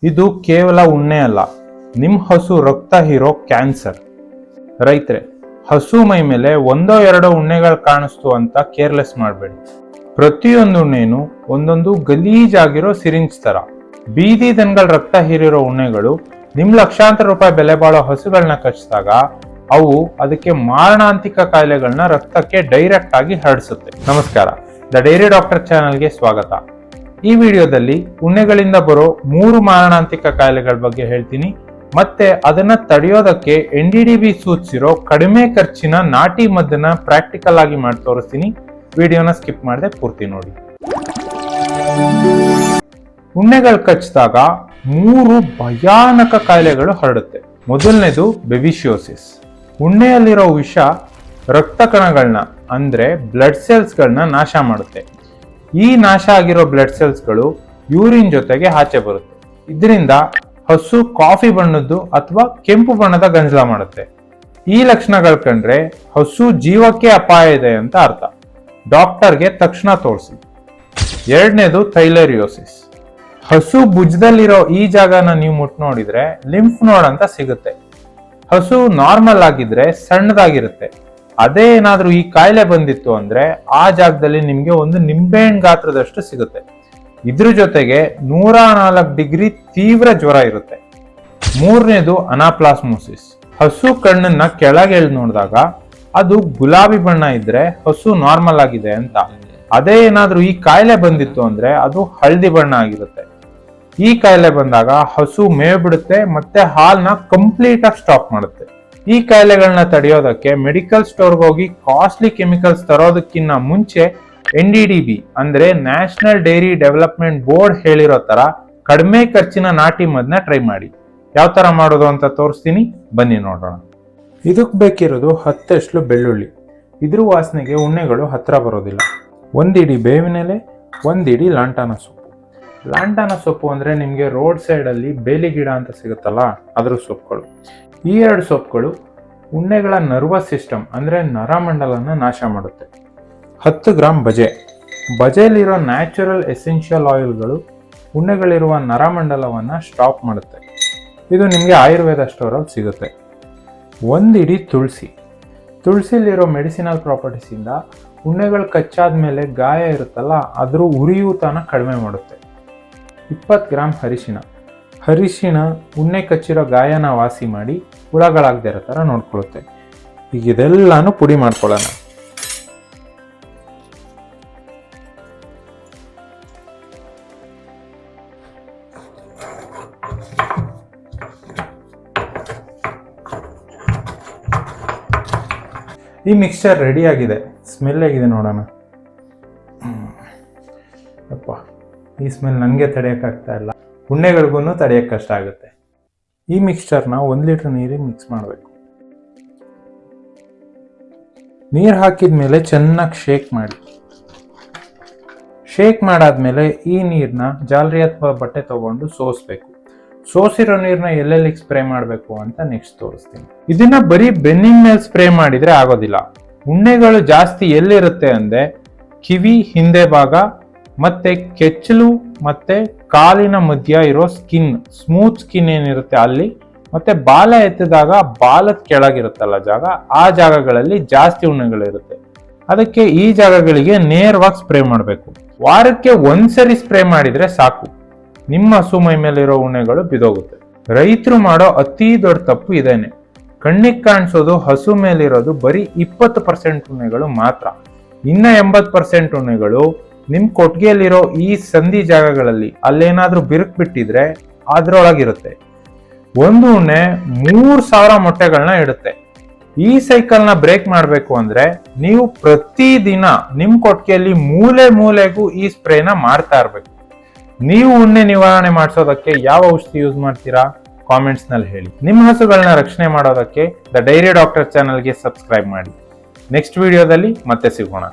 ಇದು ಕೇವಲ ಉಣ್ಣೆ ಅಲ್ಲ, ನಿಮ್ ಹಸು ರಕ್ತ ಹೀರೋ ಕ್ಯಾನ್ಸರ್. ರೈತರೆ, ಹಸು ಮೈ ಮೇಲೆ ಒಂದೋ ಎರಡೋ ಉಣ್ಣೆಗಳು ಕಾಣಿಸ್ತು ಅಂತ ಕೇರ್ಲೆಸ್ ಮಾಡಬೇಡಿ. ಪ್ರತಿಯೊಂದು ಉಣ್ಣೆನು ಒಂದೊಂದು ಗಲೀಜಾಗಿರೋ ಸಿರಿಂಜ್ ತರ. ಬೀದಿ ದನಗಳ ರಕ್ತ ಹೀರಿರೋ ಉಣ್ಣೆಗಳು ನಿಮ್ ಲಕ್ಷಾಂತರ ರೂಪಾಯಿ ಬೆಲೆ ಬಾಳೋ ಹಸುಗಳನ್ನ ಕಚ್ಚಿದಾಗ ಅವು ಅದಕ್ಕೆ ಮಾರಣಾಂತಿಕ ಕಾಯಿಲೆಗಳನ್ನ ರಕ್ತಕ್ಕೆ ಡೈರೆಕ್ಟ್ ಆಗಿ ಹರಡಿಸುತ್ತೆ. ನಮಸ್ಕಾರ, ದ ಡೈರಿ ಡಾಕ್ಟರ್ ಚಾನೆಲ್ಗೆ ಸ್ವಾಗತ. ಈ ವಿಡಿಯೋದಲ್ಲಿ ಉಣ್ಣೆಗಳಿಂದ ಬರೋ 3 ಮಾರಣಾಂತಿಕ ಕಾಯಿಲೆಗಳ ಬಗ್ಗೆ ಹೇಳ್ತೀನಿ. ಮತ್ತೆ ಅದನ್ನ ತಡೆಯೋದಕ್ಕೆ NDDB ಸೂಚಿಸಿರೋ ಕಡಿಮೆ ಖರ್ಚಿನ ನಾಟಿ ಮದ್ದನ್ನ ಪ್ರಾಕ್ಟಿಕಲ್ ಆಗಿ ಮಾಡಿ ತೋರಿಸ್ತೀನಿ. ವಿಡಿಯೋನ ಸ್ಕಿಪ್ ಮಾಡದೆ ಪೂರ್ತಿ ನೋಡಿ. ಉಣ್ಣೆಗಳು ಕಚ್ಚಿದಾಗ 3 ಭಯಾನಕ ಕಾಯಿಲೆಗಳು ಹರಡುತ್ತೆ. ಮೊದಲನೇದು ಬೆವಿಶಿಯೋಸಿಸ್. ಉಣ್ಣೆಯಲ್ಲಿರೋ ವಿಷ ರಕ್ತ ಕಣಗಳನ್ನ ಅಂದ್ರೆ ಬ್ಲಡ್ ಸೆಲ್ಸ್ಗಳನ್ನ ನಾಶ ಮಾಡುತ್ತೆ. ಈ ನಾಶ ಆಗಿರೋ ಬ್ಲಡ್ ಸೆಲ್ಸ್ಗಳು ಯೂರಿನ್ ಜೊತೆಗೆ ಆಚೆ ಬರುತ್ತೆ. ಇದರಿಂದ ಹಸು ಕಾಫಿ ಬಣ್ಣದ್ದು ಅಥವಾ ಕೆಂಪು ಬಣ್ಣದ ಗಂಜಲ ಮಾಡುತ್ತೆ. ಈ ಲಕ್ಷಣಗಳು ಕಂಡ್ರೆ ಹಸು ಜೀವಕ್ಕೆ ಅಪಾಯ ಇದೆ ಅಂತ ಅರ್ಥ. ಡಾಕ್ಟರ್ಗೆ ತಕ್ಷಣ ತೋರಿಸಿ. ಎರಡನೇದು ಥೈಲೇರಿಯೋಸಿಸ್. ಹಸು ಭುಜದಲ್ಲಿರೋ ಈ ಜಾಗನ ನೀವು ಮುಟ್ ನೋಡಿದ್ರೆ ಲಿಂಫ್ ನೋಡ್ ಅಂತ ಸಿಗುತ್ತೆ. ಹಸು ನಾರ್ಮಲ್ ಆಗಿದ್ರೆ ಸಣ್ಣದಾಗಿರುತ್ತೆ. ಅದೇ ಏನಾದ್ರೂ ಈ ಕಾಯಿಲೆ ಬಂದಿತ್ತು ಅಂದ್ರೆ ಆ ಜಾಗದಲ್ಲಿ ನಿಮ್ಗೆ ಒಂದು ನಿಂಬೆಹಣ್ಣು ಗಾತ್ರದಷ್ಟು ಸಿಗುತ್ತೆ. ಇದ್ರ ಜೊತೆಗೆ 104 ಡಿಗ್ರಿ ತೀವ್ರ ಜ್ವರ ಇರುತ್ತೆ. ಮೂರನೇದು ಅನಾಪ್ಲಾಸ್ಮೋಸಿಸ್. ಹಸು ಕಣ್ಣನ್ನ ಕೆಳಗೆ ಎಳ್ದು ನೋಡಿದಾಗ ಅದು ಗುಲಾಬಿ ಬಣ್ಣ ಇದ್ರೆ ಹಸು ನಾರ್ಮಲ್ ಆಗಿದೆ ಅಂತ. ಅದೇ ಏನಾದ್ರೂ ಈ ಕಾಯಿಲೆ ಬಂದಿತ್ತು ಅಂದ್ರೆ ಅದು ಹಳದಿ ಬಣ್ಣ ಆಗಿರುತ್ತೆ. ಈ ಕಾಯಿಲೆ ಬಂದಾಗ ಹಸು ಮೇವು ಬಿಡುತ್ತೆ ಮತ್ತೆ ಹಾಲ್ನ ಕಂಪ್ಲೀಟ್ ಆಗಿ ಸ್ಟಾಪ್ ಮಾಡುತ್ತೆ. ಈ ಕಾಯಿಲೆಗಳನ್ನ ತಡೆಯೋದಕ್ಕೆ ಮೆಡಿಕಲ್ ಸ್ಟೋರ್ಗೆ ಹೋಗಿ ಕಾಸ್ಟ್ಲಿ ಕೆಮಿಕಲ್ಸ್ ತರೋದಕ್ಕಿಂತ ಮುಂಚೆ NDDB ಅಂದ್ರೆ ನ್ಯಾಷನಲ್ ಡೈರಿ ಡೆವಲಪ್ಮೆಂಟ್ ಬೋರ್ಡ್ ಹೇಳಿರೋ ತರ ಕಡಿಮೆ ಖರ್ಚಿನ ನಾಟಿ ಮದ್ದನ್ನ ಟ್ರೈ ಮಾಡಿ. ಯಾವ ತರ ಮಾಡೋದು ಅಂತ ತೋರಿಸ್ತೀನಿ, ಬನ್ನಿ ನೋಡೋಣ. ಇದಕ್ಕೆ ಬೇಕಿರೋದು 10 ಎಸ್ಳು ಬೆಳ್ಳುಳ್ಳಿ. ಇದ್ರ ವಾಸನೆಗೆ ಉಣ್ಣೆಗಳು ಹತ್ರ ಬರೋದಿಲ್ಲ. 1 ಇಡಿ ಬೇವಿನ ಎಲೆ, 1 ಇಡಿ ಲಾಂಟಾನ ಸೊಪ್ಪು. ಲಾಂಟಾನ ಸೊಪ್ಪು ಅಂದ್ರೆ ನಿಮ್ಗೆ ರೋಡ್ ಸೈಡ್ ಅಲ್ಲಿ ಬೇಲಿ ಗಿಡ ಅಂತ ಸಿಗುತ್ತಲ್ಲ, ಅದ್ರ ಸೊಪ್ಪುಗಳು. ಈ 2 ಸೊಪ್ಪುಗಳು ಉಣ್ಣೆಗಳ ನರ್ವಸ್ ಸಿಸ್ಟಮ್ ಅಂದ್ರೆ ನರಮಂಡಲನ ನಾಶ ಮಾಡುತ್ತೆ. 10 ಗ್ರಾಂ ಬಜೆ. ಬಜೆಯಲ್ಲಿರೋ ನ್ಯಾಚುರಲ್ ಎಸೆನ್ಷಿಯಲ್ ಆಯಿಲ್ಗಳು ಉಣ್ಣೆಗಳಿರುವ ನರಮಂಡಲವನ್ನ ಸ್ಟಾಪ್ ಮಾಡುತ್ತೆ. ಇದು ನಿಮಗೆ ಆಯುರ್ವೇದ ಸ್ಟೋರಲ್ಲಿ ಸಿಗುತ್ತೆ. 1 ಇಡಿ ತುಳಸಿ. ತುಳಸಿಲಿರೋ ಮೆಡಿಸಿನಲ್ ಪ್ರಾಪರ್ಟೀಸ್ ಇಂದ ಉಣ್ಣೆಗಳು ಕಚ್ಚಾದ್ಮೇಲೆ ಗಾಯ ಇರುತ್ತಲ್ಲ ಅದ್ರ ಉರಿಯೂತನ ಕಡಿಮೆ ಮಾಡುತ್ತೆ. 20 ಗ್ರಾಂ ಅರಿಶಿಣ. ಅರಿಶಿಣ ಉಣ್ಣೆ ಕಚ್ಚಿರೋ ಗಾಯನ ವಾಸಿ ಮಾಡಿ ಹುಳಗಳಾಗದೇ ಇರೋ ಥರ ನೋಡ್ಕೊಳ್ಳುತ್ತೆ. ಈಗ ಇದೆಲ್ಲಾನು ಪುಡಿ ಮಾಡ್ಕೊಳ್ಳೋಣ. ಈ ಮಿಕ್ಸ್ಚರ್ ರೆಡಿ ಆಗಿದೆ. ಸ್ಮೆಲ್ ಹೇಗಿದೆ ನೋಡೋಣ. ಅಪ್ಪ, ಈ ಸ್ಮೆಲ್ ನನಗೆ ತಡೆಯೋಕ್ಕಾಗ್ತಾ ಇಲ್ಲ, ಉಣ್ಣೆಗಳಿಗೂ ತಡೆಯೋಕ್ಕೆ ಕಷ್ಟ ಆಗುತ್ತೆ. ಈ ಮಿಕ್ಸ್ಚರ್ನ 1 ಲೀಟರ್ ನೀರಿಗೆ ಮಿಕ್ಸ್ ಮಾಡಬೇಕು. ನೀರು ಹಾಕಿದ ಮೇಲೆ ಚೆನ್ನಾಗಿ ಶೇಕ್ ಮಾಡಿ. ಶೇಕ್ ಮಾಡಾದ್ಮೇಲೆ ಈ ನೀರನ್ನ ಜಾಲರಿ ಅಥವಾ ಬಟ್ಟೆ ತಗೊಂಡು ಸೋಸಬೇಕು. ಸೋಸಿರೋ ನೀರನ್ನ ಎಲ್ಲೆಲ್ಲಿಗೆ ಸ್ಪ್ರೇ ಮಾಡಬೇಕು ಅಂತ ನೆಕ್ಸ್ಟ್ ತೋರಿಸ್ತೀನಿ. ಇದನ್ನ ಬರೀ ಬೆನ್ನಿನ ಮೇಲೆ ಸ್ಪ್ರೇ ಮಾಡಿದ್ರೆ ಆಗೋದಿಲ್ಲ. ಉಣ್ಣೆಗಳು ಜಾಸ್ತಿ ಎಲ್ಲಿರುತ್ತೆ ಅಂದ್ರೆ ಕಿವಿ ಹಿಂದೆ ಭಾಗ ಮತ್ತೆ ಕೆಚ್ಚಲು ಮತ್ತೆ ಕಾಲಿನ ಮಧ್ಯ ಇರೋ ಸ್ಕಿನ್, ಸ್ಮೂತ್ ಸ್ಕಿನ್ ಏನಿರುತ್ತೆ ಅಲ್ಲಿ, ಮತ್ತೆ ಬಾಲ ಎತ್ತಿದಾಗ ಬಾಲದ ಕೆಳಗಿರುತ್ತಲ್ಲ ಜಾಗ, ಆ ಜಾಗಗಳಲ್ಲಿ ಜಾಸ್ತಿ ಉಣ್ಣೆಗಳಿರುತ್ತೆ. ಅದಕ್ಕೆ ಈ ಜಾಗಗಳಿಗೆ ನೇರವಾಗಿ ಸ್ಪ್ರೇ ಮಾಡಬೇಕು. ವಾರಕ್ಕೆ 1 ಸರಿ ಸ್ಪ್ರೇ ಮಾಡಿದ್ರೆ ಸಾಕು, ನಿಮ್ಮ ಹಸು ಮೈ ಮೇಲಿರೋ ಉಣ್ಣೆಗಳು ಬಿದೋಗುತ್ತೆ. ರೈತರು ಮಾಡೋ ಅತಿ ದೊಡ್ಡ ತಪ್ಪು ಇದೇನೆ. ಕಣ್ಣಿಗೆ ಕಾಣಿಸೋದು ಹಸು ಮೇಲಿರೋದು ಬರೀ 20% ಉಣ್ಣೆಗಳು ಮಾತ್ರ. ಇನ್ನ 80% ಉಣ್ಣೆಗಳು ನಿಮ್ ಕೊಟ್ಟಿಗೆಯಲ್ಲಿರೋ ಈ ಸಂಧಿ ಜಾಗಗಳಲ್ಲಿ ಅಲ್ಲೇನಾದ್ರೂ ಬಿರುಕು ಬಿಟ್ಟಿದ್ರೆ ಅದ್ರೊಳಗಿರುತ್ತೆ. ಒಂದು ಉಣ್ಣೆ 3000 ಮೊಟ್ಟೆಗಳನ್ನ ಇಡುತ್ತೆ. ಈ ಸೈಕಲ್ನ ಬ್ರೇಕ್ ಮಾಡಬೇಕು ಅಂದ್ರೆ ನೀವು ಪ್ರತಿದಿನ ನಿಮ್ ಕೊಟ್ಟಿಗೆಯಲ್ಲಿ ಮೂಲೆ ಮೂಲೆಗೂ ಈ ಸ್ಪ್ರೇನ ಮಾಡ್ತಾ ಇರ್ಬೇಕು. ನೀವು ಉಣ್ಣೆ ನಿವಾರಣೆ ಮಾಡಿಸೋದಕ್ಕೆ ಯಾವ ಔಷಧಿ ಯೂಸ್ ಮಾಡ್ತೀರಾ ಕಾಮೆಂಟ್ಸ್ ನಲ್ಲಿ ಹೇಳಿ. ನಿಮ್ಮ ಹಸುಗಳನ್ನ ರಕ್ಷಣೆ ಮಾಡೋದಕ್ಕೆ ದ ಡೈರಿ ಡಾಕ್ಟರ್ ಚಾನೆಲ್ಗೆ ಸಬ್ಸ್ಕ್ರೈಬ್ ಮಾಡಿ. ನೆಕ್ಸ್ಟ್ ವಿಡಿಯೋದಲ್ಲಿ ಮತ್ತೆ ಸಿಗೋಣ.